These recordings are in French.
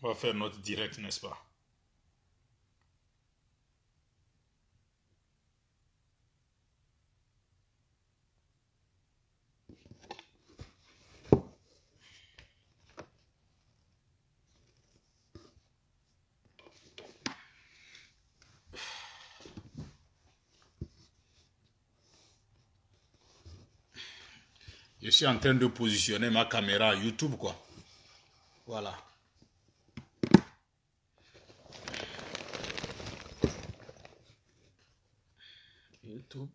On va faire notre direct, n'est-ce pas? Je suis en train de positionner ma caméra à YouTube, quoi. Voilà. YouTube.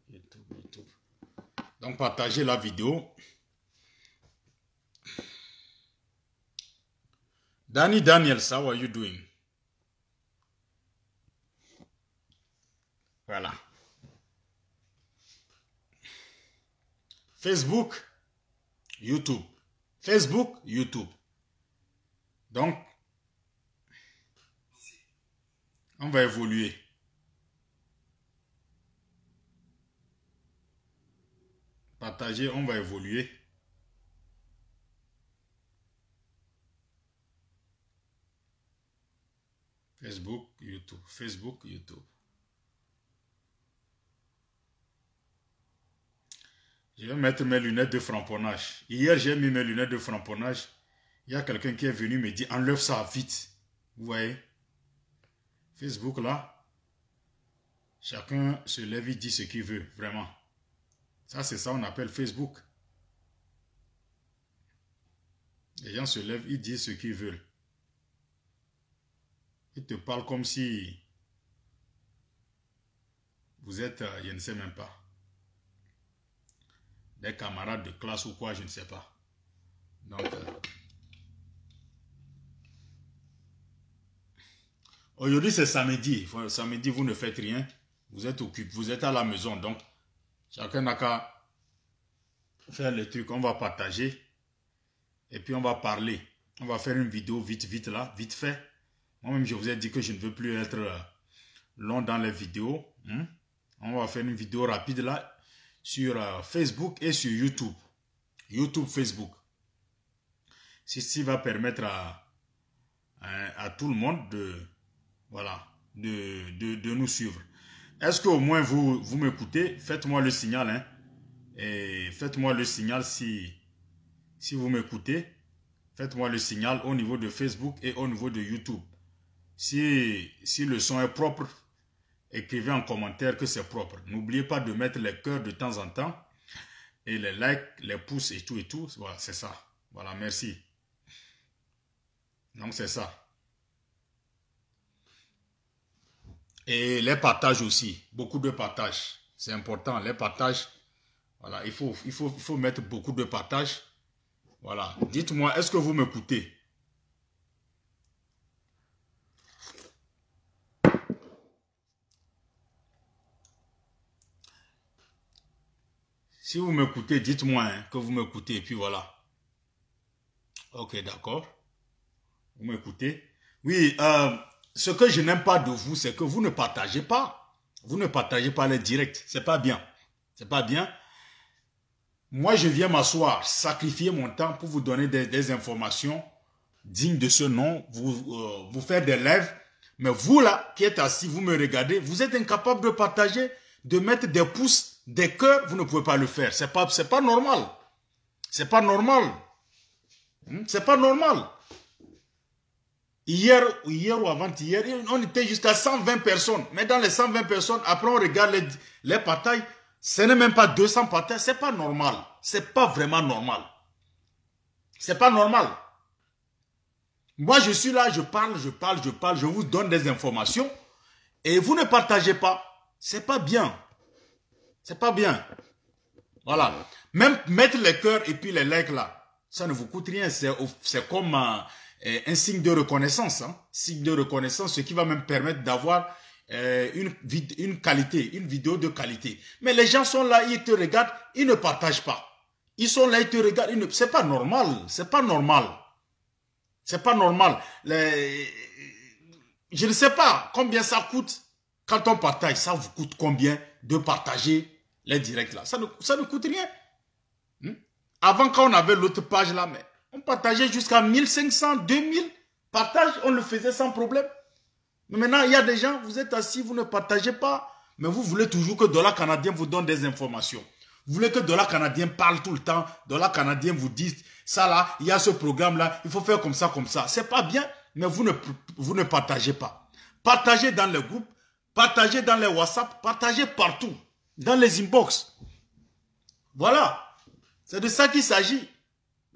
Donc, partagez la vidéo. Danny Daniels, how are you doing? Voilà. Facebook, YouTube. Facebook, YouTube. Donc, on va évoluer. Partager, on va évoluer. Facebook, YouTube. Facebook, YouTube. Je vais mettre mes lunettes de frapponnage. Hier, j'ai mis mes lunettes de frapponnage. Il y a quelqu'un qui est venu me dire, enlève ça vite. Vous voyez? Facebook, là, chacun se lève, il dit ce qu'il veut, vraiment. Ça, c'est ça, on appelle Facebook. Les gens se lèvent, ils disent ce qu'ils veulent. Ils te parlent comme si vous êtes, je ne sais même pas, des camarades de classe ou quoi, je ne sais pas. Donc, aujourd'hui, c'est samedi. Samedi, vous ne faites rien. Vous êtes occupé, vous êtes à la maison. Donc, chacun n'a qu'à faire le truc. On va partager. Et puis, on va parler. On va faire une vidéo vite là, vite fait. Moi-même, je vous ai dit que je ne veux plus être long dans les vidéos. On va faire une vidéo rapide là sur Facebook et sur YouTube. YouTube, Facebook. Ceci va permettre à tout le monde de, voilà, de nous suivre. Est-ce qu'au moins vous m'écoutez? Faites-moi le signal. Hein, et faites-moi le signal si vous m'écoutez. Faites-moi le signal au niveau de Facebook et au niveau de YouTube. Si le son est propre, écrivez en commentaire que c'est propre. N'oubliez pas de mettre les cœurs de temps en temps. Et les likes, les pouces et tout. Voilà, c'est ça. Voilà, merci. Donc, c'est ça. Et les partages aussi. Beaucoup de partages. C'est important. Les partages. Voilà, il faut mettre beaucoup de partages. Voilà. Dites-moi, est-ce que vous m'écoutez? Si vous m'écoutez, dites-moi hein, que vous m'écoutez. Et puis voilà. Ok, d'accord. Vous m'écoutez? Oui, ce que je n'aime pas de vous, c'est que vous ne partagez pas. Vous ne partagez pas les directs. C'est pas bien. C'est pas bien. Moi, je viens m'asseoir, sacrifier mon temps pour vous donner des informations dignes de ce nom, vous faire des lives. Mais vous là, qui êtes assis, vous me regardez, vous êtes incapable de partager, de mettre des pouces, des cœurs, vous ne pouvez pas le faire. C'est pas normal. C'est pas normal. C'est pas normal. Hier ou avant-hier, on était jusqu'à 120 personnes. Mais dans les 120 personnes, après on regarde les partages, ce n'est même pas 200 partages. C'est pas normal. C'est pas vraiment normal. C'est pas normal. Moi, je suis là, je parle, je vous donne des informations et vous ne partagez pas. C'est pas bien. C'est pas bien. Voilà. Même mettre les cœurs et puis les likes là, ça ne vous coûte rien. C'est comme un signe de reconnaissance. Hein. Signe de reconnaissance, ce qui va même permettre d'avoir une qualité, une vidéo de qualité. Mais les gens sont là, ils te regardent, ils ne partagent pas. Ils sont là, ils te regardent, c'est pas normal. C'est pas normal. C'est pas normal. Je ne sais pas combien ça coûte quand on partage. Ça vous coûte combien de partager les directs là? Ça ne coûte rien. Avant, quand on avait l'autre page là, mais on partageait jusqu'à 1500, 2000. Partage, on le faisait sans problème. Mais maintenant, il y a des gens, vous êtes assis, vous ne partagez pas. Mais vous voulez toujours que Dollar Canadien vous donne des informations. Vous voulez que Dollar Canadien parle tout le temps. Dollar Canadien vous dise, ça là, il y a ce programme-là, il faut faire comme ça, comme ça. C'est pas bien, mais vous ne partagez pas. Partagez dans les groupes, partagez dans les WhatsApp, partagez partout. Dans les inbox. Voilà. C'est de ça qu'il s'agit.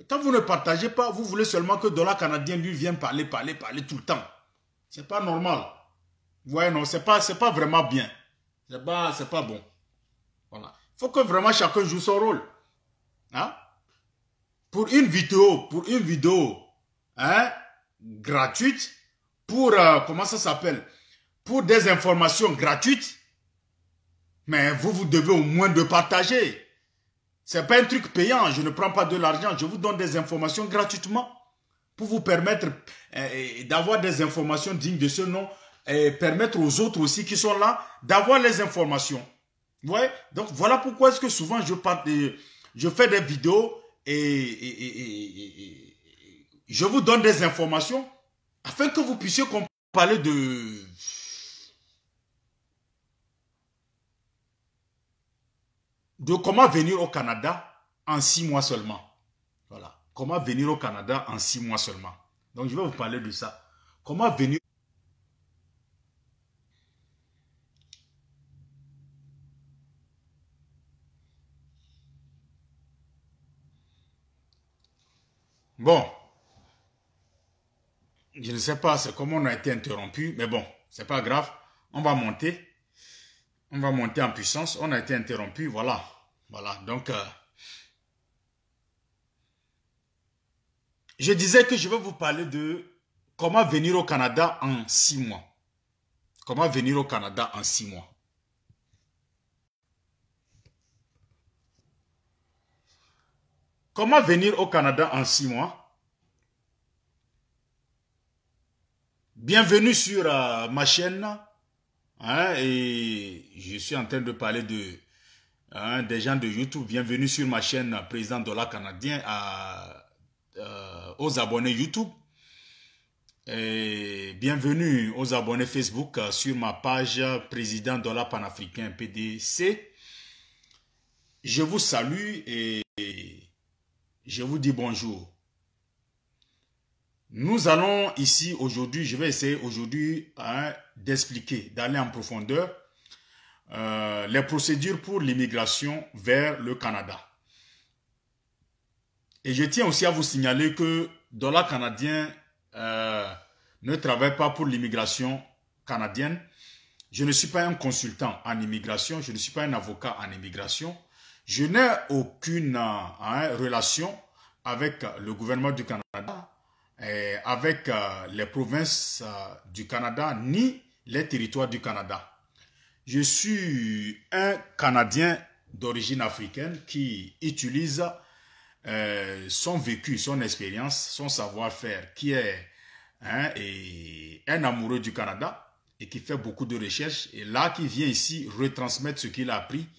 Quand vous ne partagez pas, vous voulez seulement que Dollar Canadien lui vienne parler tout le temps. C'est pas normal. Vous voyez, non, c'est pas vraiment bien. C'est pas bon. Voilà. Il faut que vraiment chacun joue son rôle. Hein? Pour une vidéo, hein, gratuite, pour, comment ça s'appelle? Pour des informations gratuites, mais vous devez au moins de partager. C'est pas un truc payant, je ne prends pas de l'argent, je vous donne des informations gratuitement pour vous permettre d'avoir des informations dignes de ce nom et permettre aux autres aussi qui sont là d'avoir les informations. Vous voyez? Donc voilà pourquoi est-ce que souvent je fais des vidéos et je vous donne des informations afin que vous puissiez parler de comment venir au Canada en 6 mois seulement. Voilà. Comment venir au Canada en 6 mois seulement. Donc, je vais vous parler de ça. Comment venir... Bon. Je ne sais pas comment on a été interrompu, mais bon, c'est pas grave. On va monter. On va monter en puissance. On a été interrompu, voilà. Voilà, donc... je disais que je vais vous parler de comment venir au Canada en 6 mois. Comment venir au Canada en 6 mois. Comment venir au Canada en 6 mois? Bienvenue sur ma chaîne. Hein, et je suis en train de parler des gens de YouTube. Bienvenue sur ma chaîne Président Dollar Canadien aux abonnés YouTube. Et bienvenue aux abonnés Facebook sur ma page Président Dollar Panafricain PDC. Je vous salue et je vous dis bonjour. Nous allons ici aujourd'hui, je vais essayer aujourd'hui d'expliquer, d'aller en profondeur les procédures pour l'immigration vers le Canada. Et je tiens aussi à vous signaler que Dollar Canadien ne travaille pas pour l'immigration canadienne. Je ne suis pas un consultant en immigration, je ne suis pas un avocat en immigration. Je n'ai aucune relation avec le gouvernement du Canada, avec les provinces du Canada, ni les territoires du Canada. Je suis un Canadien d'origine africaine qui utilise son vécu, son expérience, son savoir-faire, qui est un amoureux du Canada et qui fait beaucoup de recherches, et là qui vient ici retransmettre ce qu'il a appris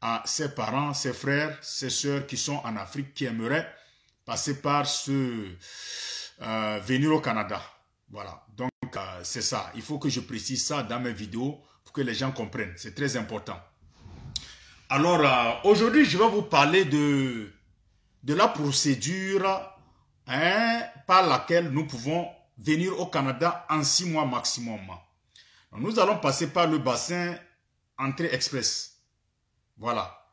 à ses parents, ses frères, ses sœurs qui sont en Afrique, qui aimeraient passer par venir au Canada. Voilà, donc c'est ça. Il faut que je précise ça dans mes vidéos pour que les gens comprennent. C'est très important. Alors, aujourd'hui, je vais vous parler de la procédure par laquelle nous pouvons venir au Canada en 6 mois maximum. Donc, nous allons passer par le bassin entrée express. Voilà.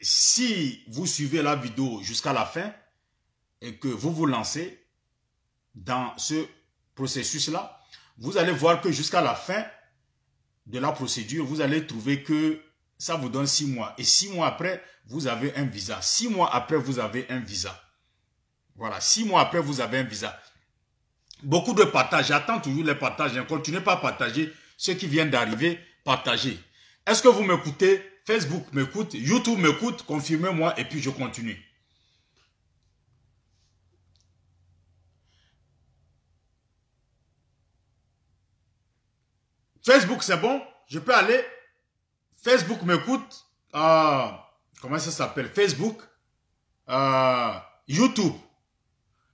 Si vous suivez la vidéo jusqu'à la fin et que vous vous lancez dans ce processus-là, vous allez voir que jusqu'à la fin de la procédure, vous allez trouver que ça vous donne 6 mois. Et 6 mois après, vous avez un visa. 6 mois après, vous avez un visa. Voilà, 6 mois après, vous avez un visa. Beaucoup de partages. J'attends toujours les partages. Ne continuez pas à partager. Ceux qui viennent d'arriver, partagez. Est-ce que vous m'écoutez? Facebook m'écoute, YouTube m'écoute, confirmez-moi et puis je continue. Facebook, c'est bon? Je peux aller? Facebook m'écoute. Comment ça s'appelle? Facebook. YouTube.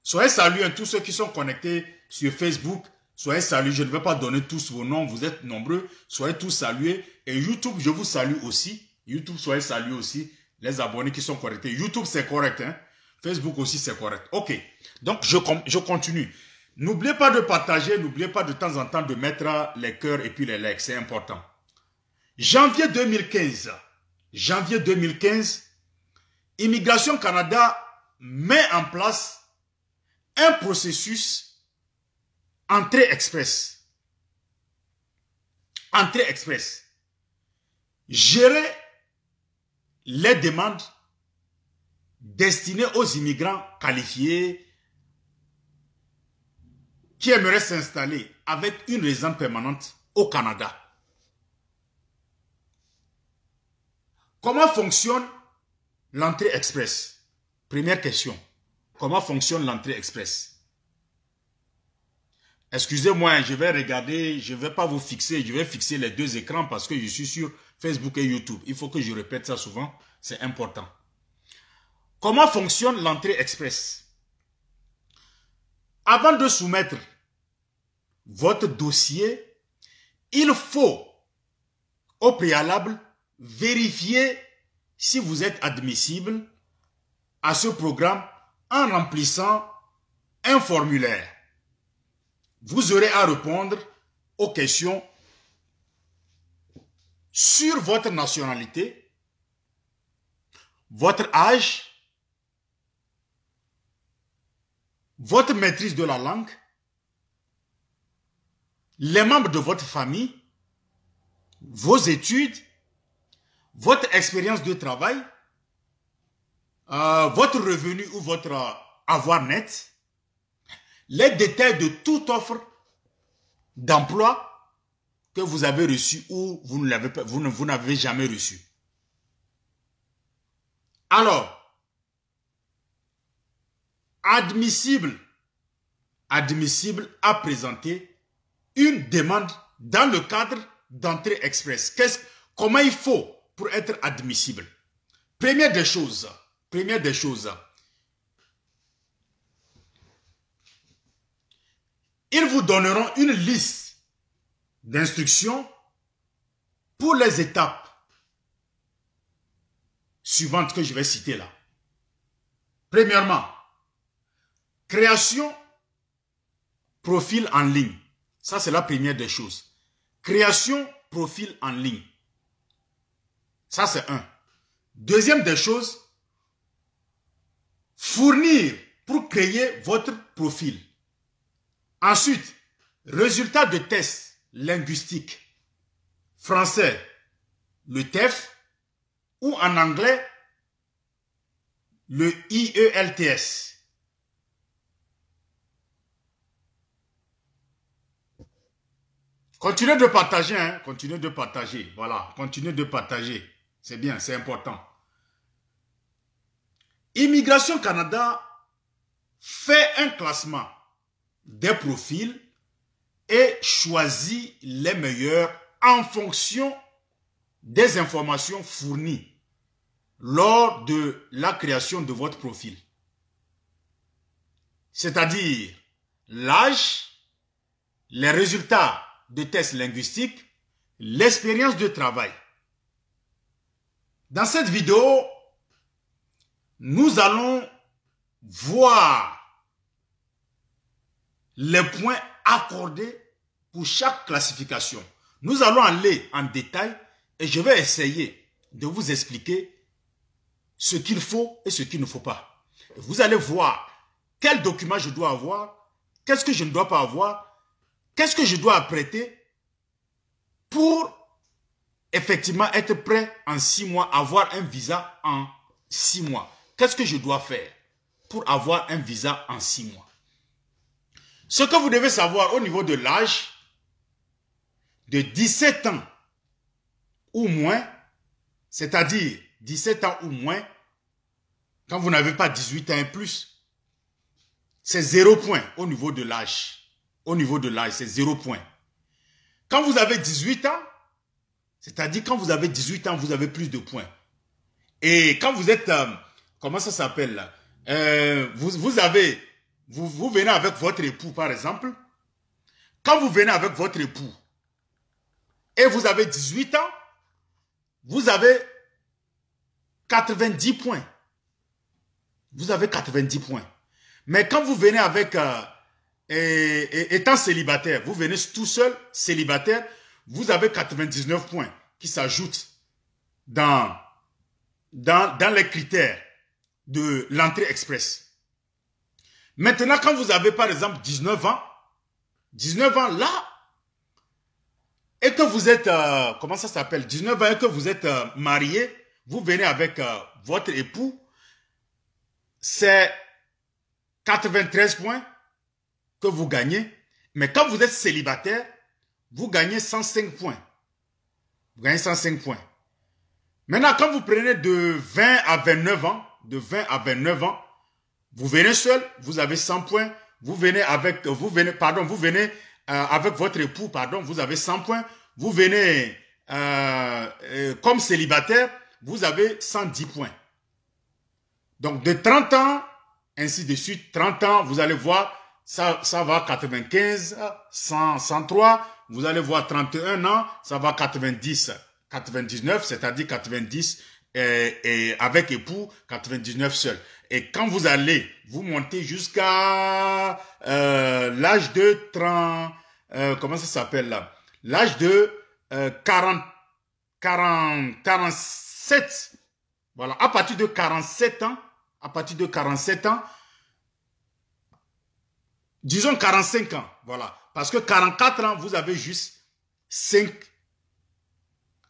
Soyez salués, hein, tous ceux qui sont connectés sur Facebook. Soyez salués. Je ne vais pas donner tous vos noms. Vous êtes nombreux. Soyez tous salués. Et YouTube, je vous salue aussi. YouTube, soyez salués aussi. Les abonnés qui sont connectés. YouTube, c'est correct. Hein? Facebook aussi, c'est correct. OK. Donc, je continue. N'oubliez pas de partager. N'oubliez pas de temps en temps de mettre les cœurs et puis les likes. C'est important. Janvier 2015. Janvier 2015. Immigration Canada met en place un processus entrée express. Entrée express. Gérer les demandes destinées aux immigrants qualifiés qui aimeraient s'installer avec une résidence permanente au Canada. Comment fonctionne l'entrée express? Première question. Comment fonctionne l'entrée express? Excusez-moi, je vais regarder, je ne vais pas vous fixer, je vais fixer les deux écrans parce que je suis sur Facebook et YouTube. Il faut que je répète ça souvent, c'est important. Comment fonctionne l'entrée express? Avant de soumettre votre dossier, il faut au préalable vérifier si vous êtes admissible à ce programme en remplissant un formulaire. Vous aurez à répondre aux questions sur votre nationalité, votre âge, votre maîtrise de la langue, les membres de votre famille, vos études, votre expérience de travail, votre revenu ou votre avoir net, les détails de toute offre d'emploi que vous avez reçue ou vous n'avez jamais reçue. Alors, admissible à présenter une demande dans le cadre d'entrée express. Comment il faut pour être admissible? Première des choses, ils vous donneront une liste d'instructions pour les étapes suivantes que je vais citer là. Premièrement, création profil en ligne. Ça, c'est la première des choses. Création profil en ligne. Ça, c'est un. Deuxième des choses, fournir pour créer votre profil. Ensuite, résultat de test linguistique. Français, le TEF, ou en anglais, le IELTS. Continuez de partager, hein? Continuez de partager. Voilà, continuez de partager. C'est bien, c'est important. Immigration Canada fait un classement des profils et choisit les meilleurs en fonction des informations fournies lors de la création de votre profil. C'est-à-dire l'âge, les résultats de tests linguistiques, l'expérience de travail. Dans cette vidéo, nous allons voir les points accordés pour chaque classification. Nous allons aller en détail et je vais essayer de vous expliquer ce qu'il faut et ce qu'il ne faut pas. Vous allez voir quel document je dois avoir, qu'est-ce que je ne dois pas avoir, qu'est-ce que je dois apprêter pour effectivement être prêt en 6 mois, avoir un visa en 6 mois. Qu'est-ce que je dois faire pour avoir un visa en 6 mois? Ce que vous devez savoir au niveau de l'âge, de 17 ans ou moins, c'est-à-dire 17 ans ou moins, quand vous n'avez pas 18 ans et plus, c'est 0 point au niveau de l'âge. Au niveau de l'âge, c'est 0 point. Quand vous avez 18 ans, c'est-à-dire quand vous avez 18 ans, vous avez plus de points. Et quand vous êtes, comment ça s'appelle là, vous avez vous venez avec votre époux, par exemple. Quand vous venez avec votre époux et vous avez 18 ans, vous avez 90 points. Vous avez 90 points. Mais quand vous venez avec, étant célibataire, vous venez tout seul, célibataire, vous avez 99 points qui s'ajoutent dans les critères de l'entrée express. Maintenant, quand vous avez par exemple 19 ans là, et que vous êtes, comment ça s'appelle, 19 ans et que vous êtes marié, vous venez avec votre époux, c'est 93 points que vous gagnez. Mais quand vous êtes célibataire, vous gagnez 105 points. Vous gagnez 105 points. Maintenant, quand vous prenez de 20 à 29 ans, vous venez seul, vous avez 100 points. Vous venez avec votre époux, vous avez 100 points. Vous venez comme célibataire, vous avez 110 points. Donc, de 30 ans, ainsi de suite, 30 ans, vous allez voir, ça va 95, 100, 103. Vous allez voir 31 ans, ça va 90, 99, c'est-à-dire 90 et avec époux, 99 seul. Et quand vous allez, vous montez jusqu'à l'âge de 30, comment ça s'appelle là? L'âge de 47. Voilà, à partir de 47 ans, disons 45 ans, voilà. Parce que 44 ans, vous avez juste 5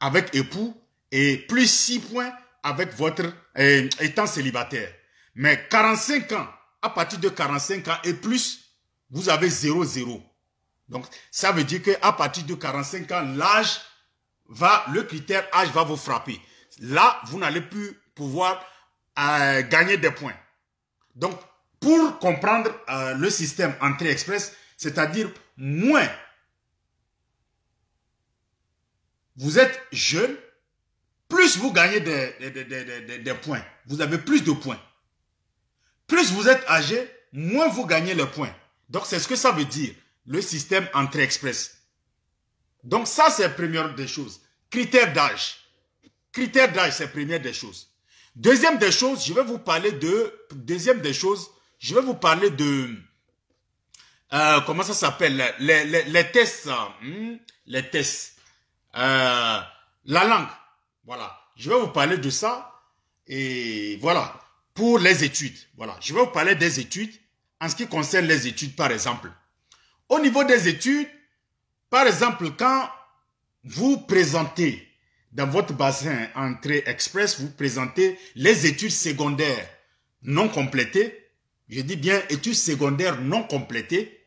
avec époux et plus 6 points avec votre étant célibataire. Mais 45 ans, à partir de 45 ans et plus, vous avez 0,0. Donc, ça veut dire qu'à partir de 45 ans, le critère âge va vous frapper. Là, vous n'allez plus pouvoir gagner des points. Donc, pour comprendre le système entrée express, c'est-à-dire moins vous êtes jeune, plus vous gagnez des points. Vous avez plus de points. Plus vous êtes âgé, moins vous gagnez les points. Donc, c'est ce que ça veut dire, le système entrée express. Donc, ça, c'est la première des choses. Critère d'âge. Critère d'âge, c'est la première des choses. Deuxième des choses, je vais vous parler de... comment ça s'appelle? Les tests. Les tests. La langue. Voilà. Je vais vous parler de ça. Et voilà. Pour les études. Voilà. Je vais vous parler des études. En ce qui concerne les études, par exemple. Au niveau des études, par exemple, quand vous présentez dans votre bassin entrée express, vous présentez les études secondaires non complétées. Je dis bien études secondaires non complétées.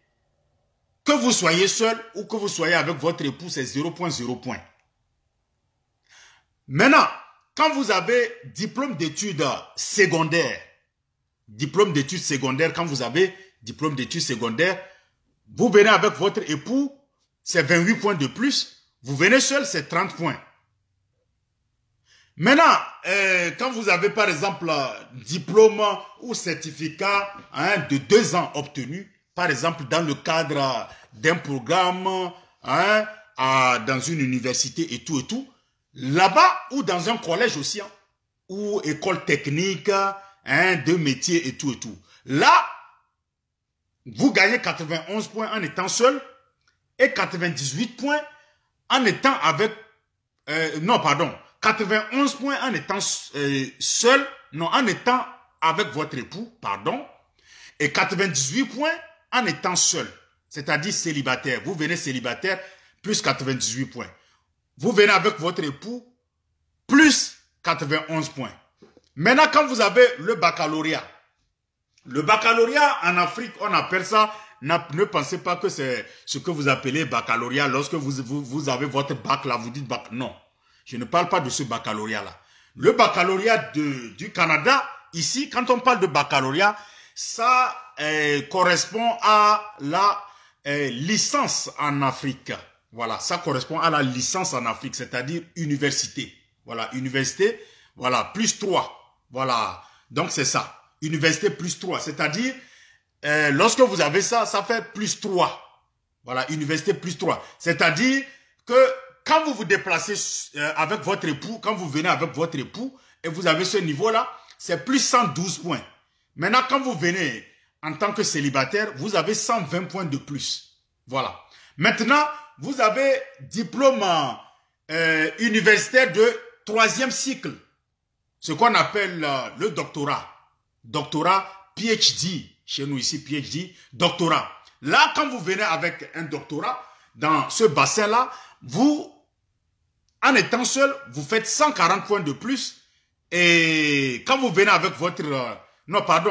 Que vous soyez seul ou que vous soyez avec votre époux, c'est 0,0 points. Maintenant, quand vous avez diplôme d'études secondaires, quand vous avez diplôme d'études secondaires, vous venez avec votre époux, c'est 28 points de plus. Vous venez seul, c'est 30 points. Maintenant, quand vous avez par exemple diplôme ou certificat de 2 ans obtenu, par exemple dans le cadre d'un programme, dans une université et tout, là-bas ou dans un collège aussi, ou école technique, de métier et tout. Là, vous gagnez 91 points en étant seul et 98 points en étant avec... 91 points en étant seul, en étant avec votre époux, et 98 points en étant seul, c'est-à-dire célibataire. Vous venez célibataire, plus 98 points. Vous venez avec votre époux, plus 91 points. Maintenant, quand vous avez le baccalauréat en Afrique, on appelle ça, ne pensez pas que c'est ce que vous appelez baccalauréat. Lorsque vous avez votre bac là, vous dites bac. Non, je ne parle pas de ce baccalauréat là. Le baccalauréat du Canada, ici, quand on parle de baccalauréat, ça correspond à la licence en Afrique. Voilà, ça correspond à la licence en Afrique, c'est-à-dire université. Voilà, université, voilà, plus 3. Voilà, donc c'est ça. Université plus 3, c'est-à-dire lorsque vous avez ça, ça fait plus 3. Voilà, université plus 3. C'est-à-dire que quand vous vous déplacez avec votre époux, quand vous venez avec votre époux, et vous avez ce niveau-là, c'est plus 112 points. Maintenant, quand vous venez en tant que célibataire, vous avez 120 points de plus. Voilà. Maintenant, vous avez diplôme universitaire de 3e cycle. Ce qu'on appelle le doctorat. Doctorat, PhD. Chez nous ici, PhD, doctorat. Là, quand vous venez avec un doctorat, dans ce bassin-là, vous, en étant seul, vous faites 140 points de plus. Et quand vous venez avec votre...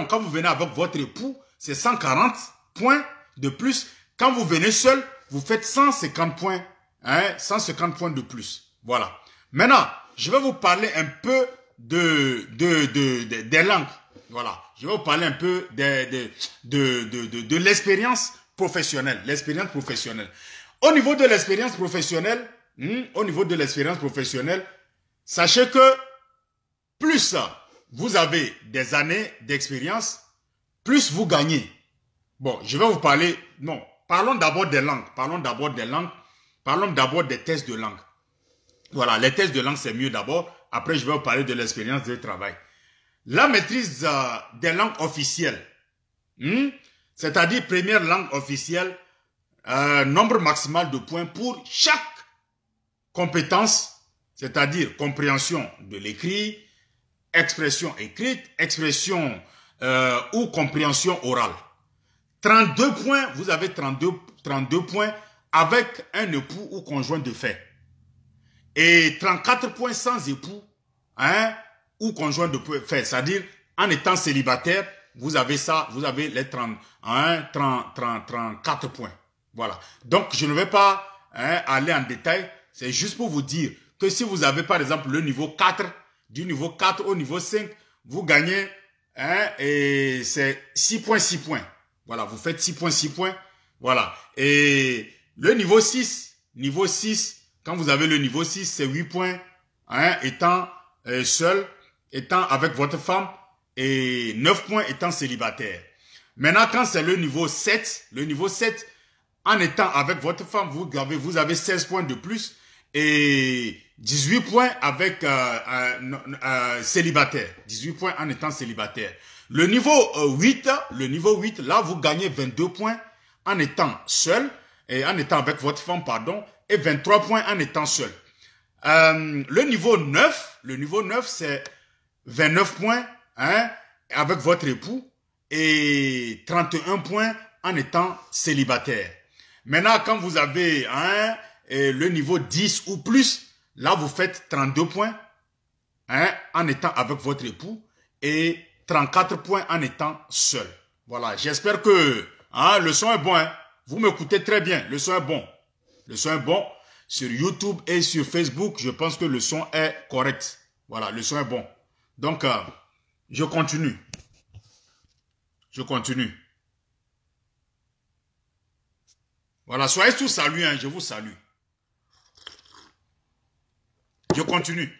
quand vous venez avec votre époux, c'est 140 points de plus. Quand vous venez seul, vous faites 150 points. 150 points de plus. Voilà. Maintenant, je vais vous parler un peu des langues. Voilà. Je vais vous parler un peu de l'expérience professionnelle. L'expérience professionnelle. Au niveau de l'expérience professionnelle, sachez que plus vous avez des années d'expérience, plus vous gagnez. Bon, je vais vous parler... Non, parlons d'abord des langues. Parlons d'abord des tests de langue. Voilà, les tests de langue, c'est mieux d'abord. Après, je vais vous parler de l'expérience de travail. La maîtrise des langues officielles, c'est-à-dire première langue officielle, nombre maximal de points pour chaque compétence, c'est-à-dire compréhension de l'écrit, expression écrite, expression ou compréhension orale. 32 points, vous avez 32 points avec un époux ou conjoint de fait. Et 34 points sans époux, ou conjoint de fait, c'est-à-dire en étant célibataire, vous avez ça, vous avez les 34 points. Voilà. Donc, je ne vais pas aller en détail, c'est juste pour vous dire que si vous avez par exemple le niveau 4, du niveau 4 au niveau 5, vous gagnez, et c'est 6 points, 6 points. Voilà, vous faites 6 points, 6 points. Voilà. Et le niveau 6, quand vous avez le niveau 6, c'est 8 points, étant seul, étant avec votre femme, et 9 points étant célibataire. Maintenant, quand c'est le niveau 7, en étant avec votre femme, vous avez 16 points de plus, et 18 points avec célibataire. 18 points en étant célibataire. Le niveau 8, là, vous gagnez 22 points en étant seul, et en étant avec votre femme, pardon, et 23 points en étant seul. Le niveau 9, c'est 29 points, avec votre époux, et 31 points en étant célibataire. Maintenant, quand vous avez le niveau 10 ou plus, là, vous faites 32 points, en étant avec votre époux, et 34 points en étant seul. Voilà, j'espère que le son est bon. Vous m'écoutez très bien, le son est bon. Le son est bon. Sur YouTube et sur Facebook, je pense que le son est correct. Voilà, le son est bon. Donc, je continue. Voilà, soyez tous salués, je vous salue. Je continue.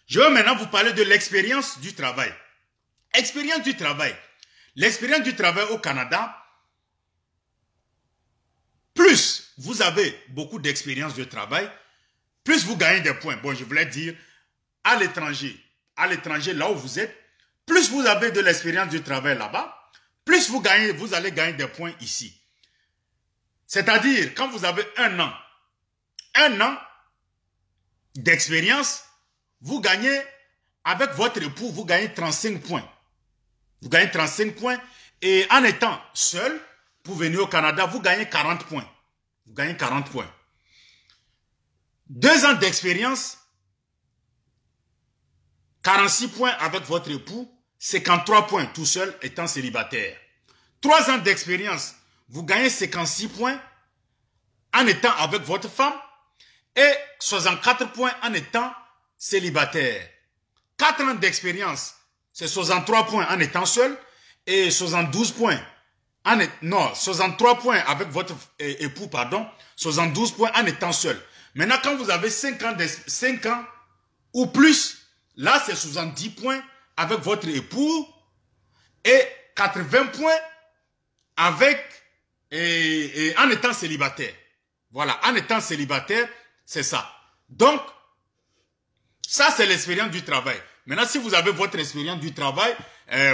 Je vais maintenant vous parler de l'expérience du travail. Expérience du travail. L'expérience du travail au Canada, plus vous avez beaucoup d'expérience de travail, plus vous gagnez des points. Bon, je voulais dire, à l'étranger, là où vous êtes, plus vous avez de l'expérience du travail là-bas, plus vous allez gagner des points ici. C'est-à-dire, quand vous avez un an d'expérience, vous gagnez, avec votre époux, vous gagnez 35 points. Vous gagnez 35 points. Et en étant seul, pour venir au Canada, vous gagnez 40 points. Vous gagnez 40 points. 2 ans d'expérience, 46 points avec votre époux, 53 points tout seul étant célibataire. 3 ans d'expérience, vous gagnez 56 points en étant avec votre femme et 64 points en étant célibataire. 4 ans d'expérience, c'est 63 points en étant seul et 72 points. 63 points avec votre époux, pardon, 72 points en étant seul. Maintenant, quand vous avez 5 ans ou plus, là, c'est 70 points avec votre époux et 80 points avec et en étant célibataire. Voilà, en étant célibataire, c'est ça. Donc, ça c'est l'expérience du travail. Maintenant, si vous avez votre expérience du travail,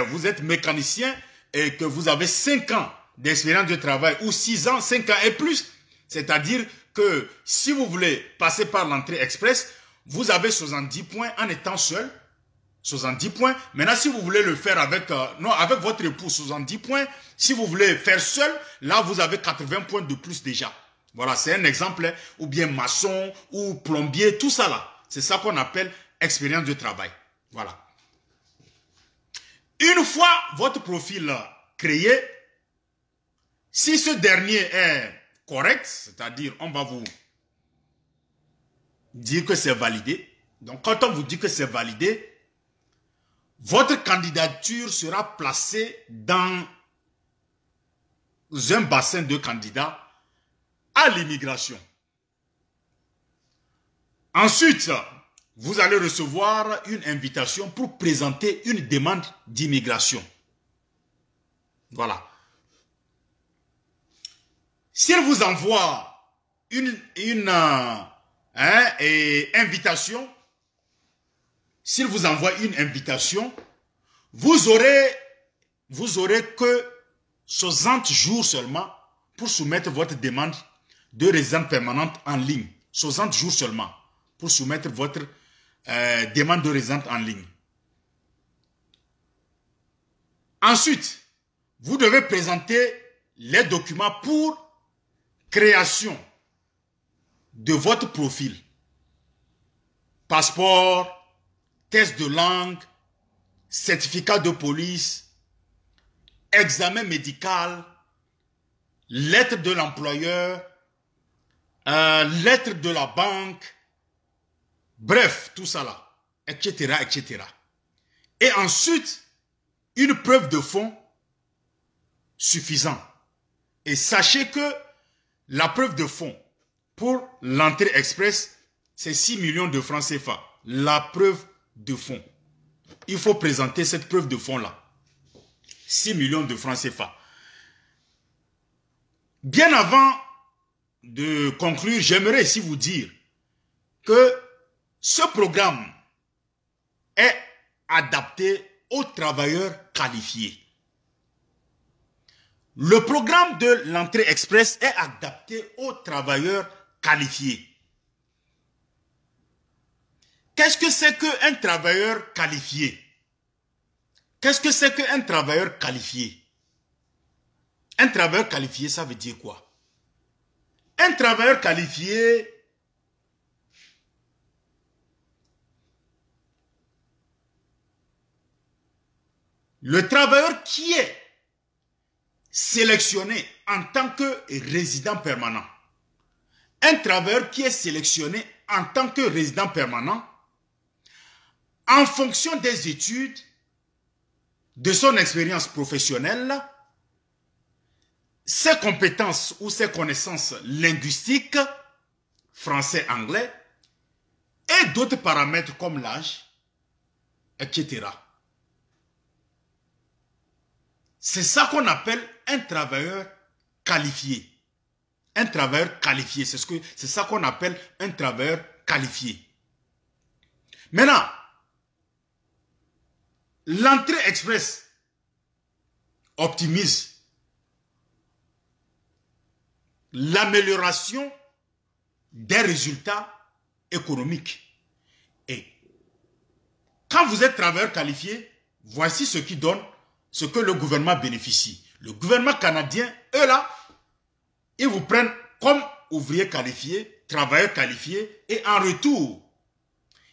vous êtes mécanicien et que vous avez 5 ans d'expérience de travail ou 6 ans, 5 ans et plus, c'est-à-dire que si vous voulez passer par l'entrée express, vous avez 70 points en étant seul. 70 points. Maintenant, si vous voulez le faire avec, avec votre époux, 70 points. Si vous voulez faire seul, là, vous avez 80 points de plus déjà. Voilà, c'est un exemple. Hein, ou bien maçon, ou plombier, tout ça là. C'est ça qu'on appelle expérience de travail. Voilà. Une fois votre profil créé, si ce dernier est correct, c'est-à-dire on va vous dire que c'est validé. Donc, quand on vous dit que c'est validé, votre candidature sera placée dans un bassin de candidats à l'immigration. Ensuite, vous allez recevoir une invitation pour présenter une demande d'immigration. Voilà. S'il vous envoie une invitation, s'il vous envoie une invitation, vous aurez que 60 jours seulement pour soumettre votre demande de résidence permanente en ligne. 60 jours seulement pour soumettre votre demande de résidence en ligne. Ensuite, vous devez présenter les documents pour création de votre profil. Passeport, test de langue, certificat de police, examen médical, lettre de l'employeur, lettre de la banque, bref, tout ça là, etc., etc. Et ensuite, une preuve de fonds suffisante. Et sachez que la preuve de fonds pour l'entrée express, c'est 6 millions de francs CFA. La preuve de fonds. Il faut présenter cette preuve de fonds-là. 6 millions de francs CFA. Bien avant de conclure, j'aimerais ici vous dire que ce programme est adapté aux travailleurs qualifiés. Le programme de l'entrée express est adapté aux travailleurs qualifiés. Qu'est-ce que c'est qu'un travailleur qualifié? Qu'est-ce que c'est qu'un travailleur qualifié? Un travailleur qualifié, ça veut dire quoi? Un travailleur qualifié, le travailleur qui est sélectionné en tant que résident permanent. Un travailleur qui est sélectionné en tant que résident permanent en fonction des études, de son expérience professionnelle, ses compétences ou ses connaissances linguistiques, français, anglais, et d'autres paramètres comme l'âge, etc. C'est ça qu'on appelle un travailleur qualifié. Un travailleur qualifié, c'est ça qu'on appelle un travailleur qualifié. Maintenant, l'entrée express optimise l'amélioration des résultats économiques. Et quand vous êtes travailleur qualifié, voici ce qui donne ce que le gouvernement bénéficie. Le gouvernement canadien, eux là, ils vous prennent comme ouvrier qualifié, travailleur qualifié, et en retour,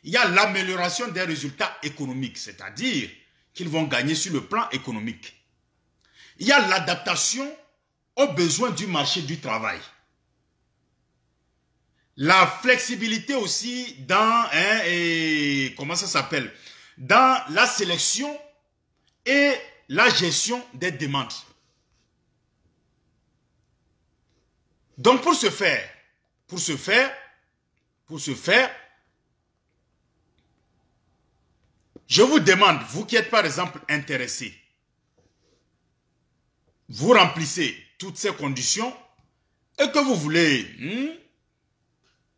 il y a l'amélioration des résultats économiques, c'est-à-dire qu'ils vont gagner sur le plan économique. Il y a l'adaptation aux besoins du marché du travail. La flexibilité aussi dans, comment ça s'appelle, dans la sélection et la gestion des demandes. Donc pour ce faire, je vous demande, vous qui êtes par exemple intéressé, vous remplissez toutes ces conditions et que vous voulez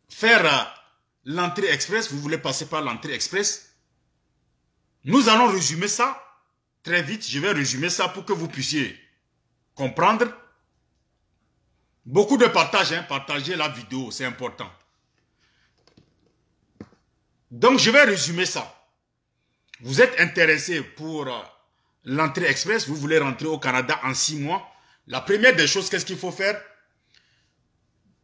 faire l'entrée express, vous voulez passer par l'entrée express, nous allons résumer ça très vite. Je vais résumer ça pour que vous puissiez comprendre. Beaucoup de partage, partagez la vidéo, c'est important. Donc, je vais résumer ça. Vous êtes intéressé pour l'entrée express, vous voulez rentrer au Canada en 6 mois. La première des choses, qu'est-ce qu'il faut faire?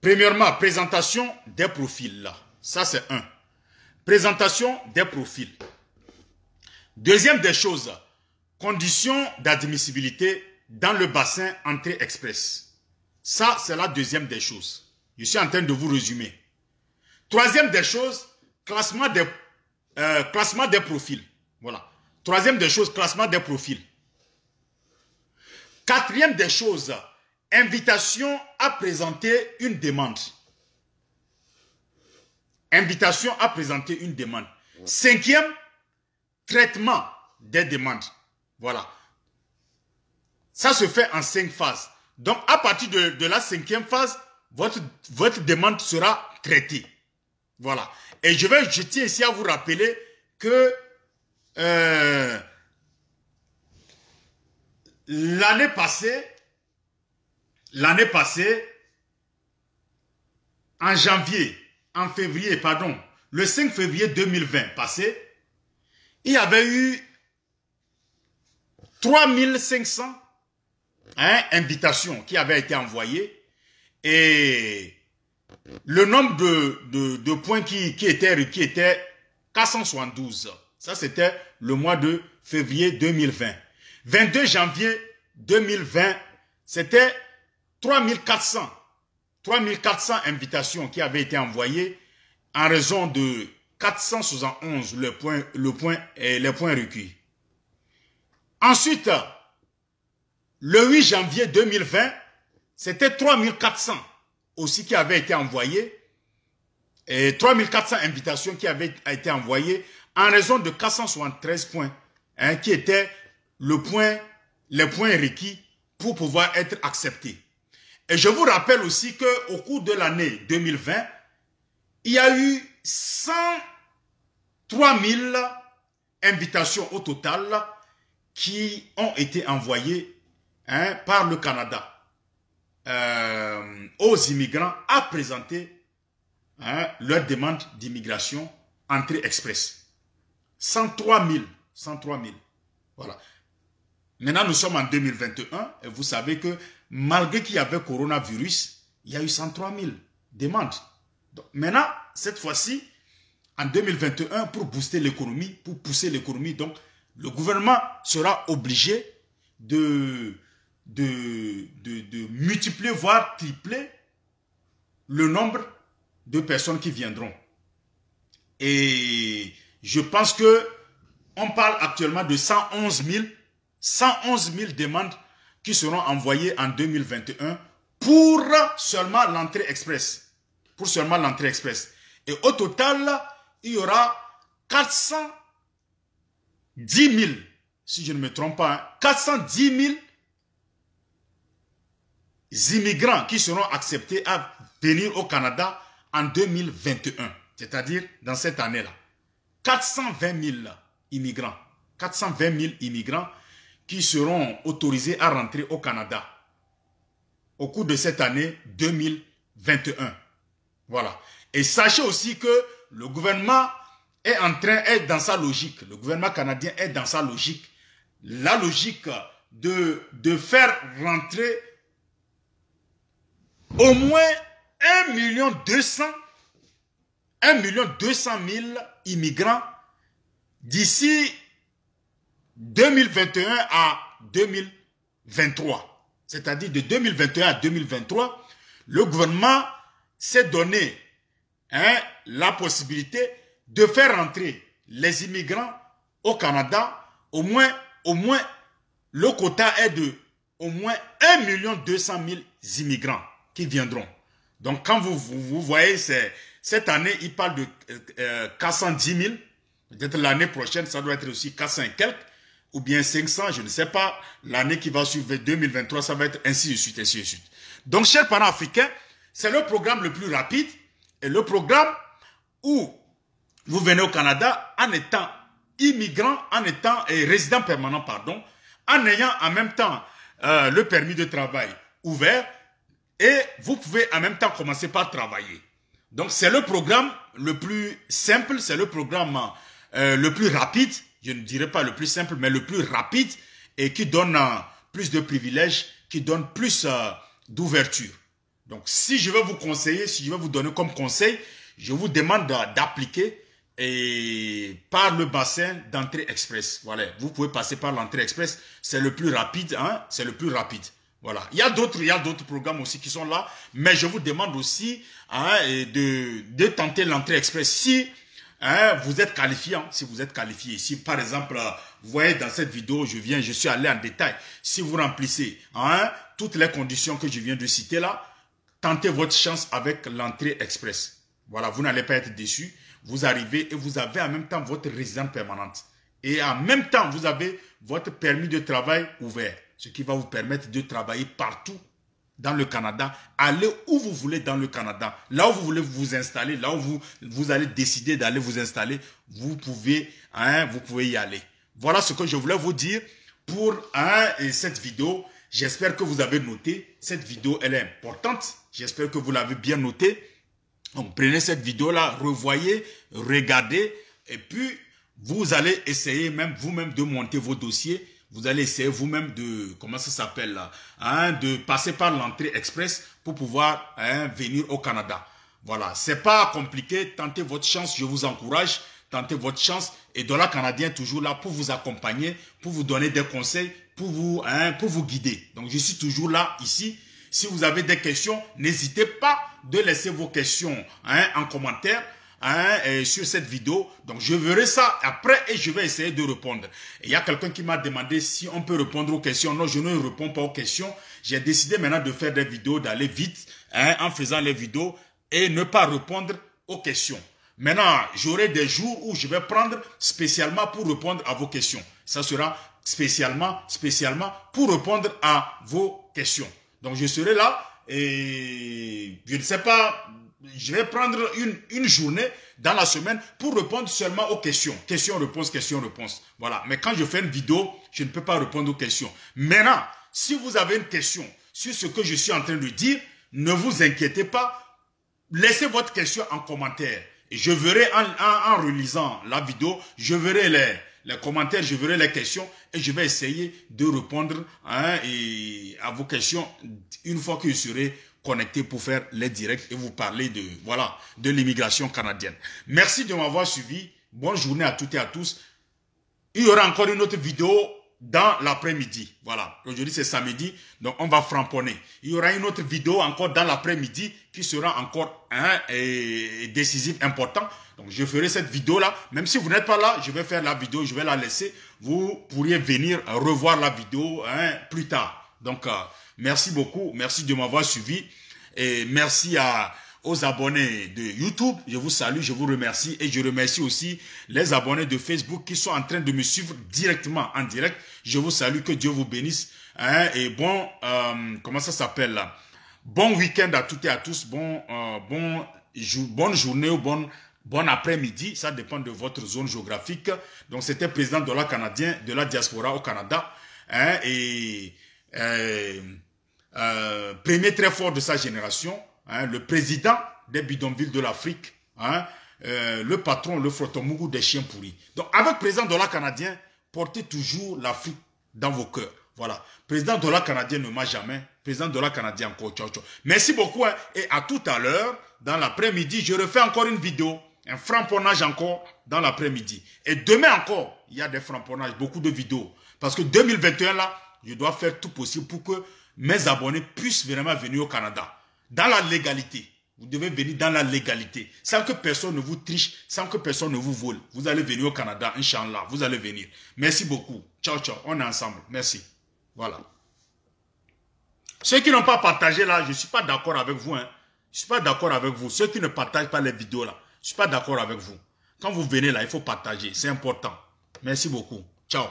Premièrement, présentation des profils. Là. Ça, c'est un. Présentation des profils. Deuxième des choses, conditions d'admissibilité dans le bassin entrée express. Ça, c'est la deuxième des choses. Je suis en train de vous résumer. Troisième des choses, classement des profils. Voilà. Troisième des choses, classement des profils. Quatrième des choses, invitation à présenter une demande. Invitation à présenter une demande. Cinquième, traitement des demandes. Voilà. Ça se fait en 5 phases. Donc, à partir de la 5e phase, votre demande sera traitée. Voilà. Et je tiens ici à vous rappeler que l'année passée, en février, le 5 février 2020 passé, il y avait eu 3500 invitations qui avaient été envoyées et le nombre de points qui étaient requis était 472. Ça, c'était le mois de février 2020. 22 janvier 2020, c'était 3400 invitations qui avaient été envoyées en raison de 471 les points requis. Ensuite, le 8 janvier 2020, c'était 3400 aussi qui avaient été envoyés. Et 3400 invitations qui avaient été envoyées en raison de 473 points, qui étaient les points requis pour pouvoir être acceptés. Et je vous rappelle aussi qu'au cours de l'année 2020, il y a eu 103 000 invitations au total qui ont été envoyées par le Canada aux immigrants à présenter leur demande d'immigration entrée express. 103 000. Voilà. Maintenant, nous sommes en 2021 et vous savez que malgré qu'il y avait coronavirus, il y a eu 103 000 demandes. Donc, maintenant, cette fois-ci, en 2021, pour booster l'économie, pour pousser l'économie, donc le gouvernement sera obligé de multiplier, voire tripler le nombre de personnes qui viendront. Et je pense que on parle actuellement de 111 000 demandes qui seront envoyées en 2021 pour seulement l'entrée express. Pour seulement l'entrée express. Et au total, il y aura 410 000, si je ne me trompe pas, 410 000 immigrants qui seront acceptés à venir au Canada en 2021, c'est-à-dire dans cette année-là. 420 000 immigrants. 420 000 immigrants qui seront autorisés à rentrer au Canada au cours de cette année 2021. Voilà. Et sachez aussi que le gouvernement est dans sa logique. Le gouvernement canadien est dans sa logique. La logique de faire rentrer au moins 1 200 000 immigrants d'ici 2021 à 2023. C'est-à-dire de 2021 à 2023, le gouvernement s'est donné la possibilité de faire rentrer les immigrants au Canada. Au moins, le quota est de au moins 1 200 000 immigrants qui viendront. Donc, quand vous voyez, cette année, il parle de 410 000. Peut-être l'année prochaine, ça doit être aussi 400 et quelques. ou bien 500, je ne sais pas. L'année qui va suivre, 2023, ça va être ainsi de suite, ainsi de suite. Donc, chers parents africains, c'est le programme le plus rapide et le programme où vous venez au Canada en étant immigrant, en étant résident permanent, pardon, en ayant en même temps le permis de travail ouvert et vous pouvez en même temps commencer par travailler. Donc, c'est le programme le plus simple, c'est le programme le plus rapide, je ne dirais pas le plus simple, mais le plus rapide et qui donne plus de privilèges, qui donne plus d'ouverture. Donc, si je veux vous conseiller, si je veux vous donner comme conseil, je vous demande d'appliquer par le bassin d'entrée express. Voilà, vous pouvez passer par l'entrée express, c'est le plus rapide, hein, c'est le plus rapide. Voilà. Il y a d'autres programmes aussi qui sont là, mais je vous demande aussi hein, de tenter l'entrée express si hein, vous êtes qualifié. Si vous êtes qualifié, si par exemple, vous voyez dans cette vidéo, je suis allé en détail. Si vous remplissez hein, toutes les conditions que je viens de citer là, tentez votre chance avec l'entrée express. Voilà, vous n'allez pas être déçu. Vous arrivez et vous avez en même temps votre résidence permanente. Et en même temps, vous avez votre permis de travail ouvert. Ce qui va vous permettre de travailler partout dans le Canada. Allez où vous voulez dans le Canada. Là où vous voulez vous installer, là où vous allez décider d'aller vous installer, vous pouvez y aller. Voilà ce que je voulais vous dire pour cette vidéo. J'espère que vous avez noté. Cette vidéo, elle est importante. J'espère que vous l'avez bien notée. Donc, prenez cette vidéo-là, revoyez, regardez, et puis vous allez essayer même vous-même de monter vos dossiers. Vous allez essayer vous-même de, comment ça s'appelle là, hein, de passer par l'entrée express pour pouvoir venir au Canada. Voilà, c'est pas compliqué, tentez votre chance, je vous encourage, tentez votre chance. Et Dollar Canadien est toujours là pour vous accompagner, pour vous donner des conseils, pour vous guider. Donc, je suis toujours là, ici. Si vous avez des questions, n'hésitez pas de laisser vos questions en commentaire sur cette vidéo. Donc, je verrai ça après et je vais essayer de répondre. Il y a quelqu'un qui m'a demandé si on peut répondre aux questions. Non, je ne réponds pas aux questions. J'ai décidé maintenant de faire des vidéos, d'aller vite en faisant les vidéos et ne pas répondre aux questions. Maintenant, j'aurai des jours où je vais prendre spécialement pour répondre à vos questions. Ça sera spécialement pour répondre à vos questions. Donc, je serai là et je ne sais pas, je vais prendre une journée dans la semaine pour répondre seulement aux questions. Question-réponse, question-réponse. Voilà. Mais quand je fais une vidéo, je ne peux pas répondre aux questions. Maintenant, si vous avez une question sur ce que je suis en train de dire, ne vous inquiétez pas. Laissez votre question en commentaire. Et je verrai en relisant la vidéo, je verrai les commentaires, je verrai les questions et je vais essayer de répondre à vos questions une fois que je serai connecté pour faire les directs et vous parler de l'immigration canadienne. Merci de m'avoir suivi. Bonne journée à toutes et à tous. Il y aura encore une autre vidéo dans l'après-midi. Voilà. Aujourd'hui, c'est samedi, donc on va framponner. Il y aura une autre vidéo encore dans l'après-midi qui sera encore décisif, important. Donc, je ferai cette vidéo-là. Même si vous n'êtes pas là, je vais faire la vidéo, je vais la laisser. Vous pourriez venir revoir la vidéo plus tard. Donc, merci beaucoup. Merci de m'avoir suivi. Et merci aux abonnés de YouTube. Je vous salue, je vous remercie. Et je remercie aussi les abonnés de Facebook qui sont en train de me suivre directement en direct. Je vous salue, que Dieu vous bénisse. Et bon, comment ça s'appelle là? Bon week-end à toutes et à tous. Bonne journée ou bon après-midi. Ça dépend de votre zone géographique. Donc, c'était président Dollar Canadien de la diaspora au Canada. Premier très fort de sa génération. Le président des bidonvilles de l'Afrique, le patron, le Frotomougou des chiens pourris. Donc, avec président Dollar Canadien, portez toujours l'Afrique dans vos cœurs. Voilà. Président Dollar Canadien ne m'a jamais. Président Dollar Canadien encore. Ciao, ciao. Merci beaucoup. Et à tout à l'heure, dans l'après-midi, je refais encore une vidéo. Un framponnage encore dans l'après-midi. Et demain encore, il y a des framponnages, beaucoup de vidéos. Parce que 2021, là, je dois faire tout possible pour que mes abonnés puissent vraiment venir au Canada. Dans la légalité. Vous devez venir dans la légalité. Sans que personne ne vous triche, sans que personne ne vous vole. Vous allez venir au Canada, Inch'Allah. Vous allez venir. Merci beaucoup. Ciao, ciao. On est ensemble. Merci. Voilà. Ceux qui n'ont pas partagé là, je ne suis pas d'accord avec vous. Je ne suis pas d'accord avec vous. Ceux qui ne partagent pas les vidéos là, je ne suis pas d'accord avec vous. Quand vous venez là, il faut partager. C'est important. Merci beaucoup. Ciao.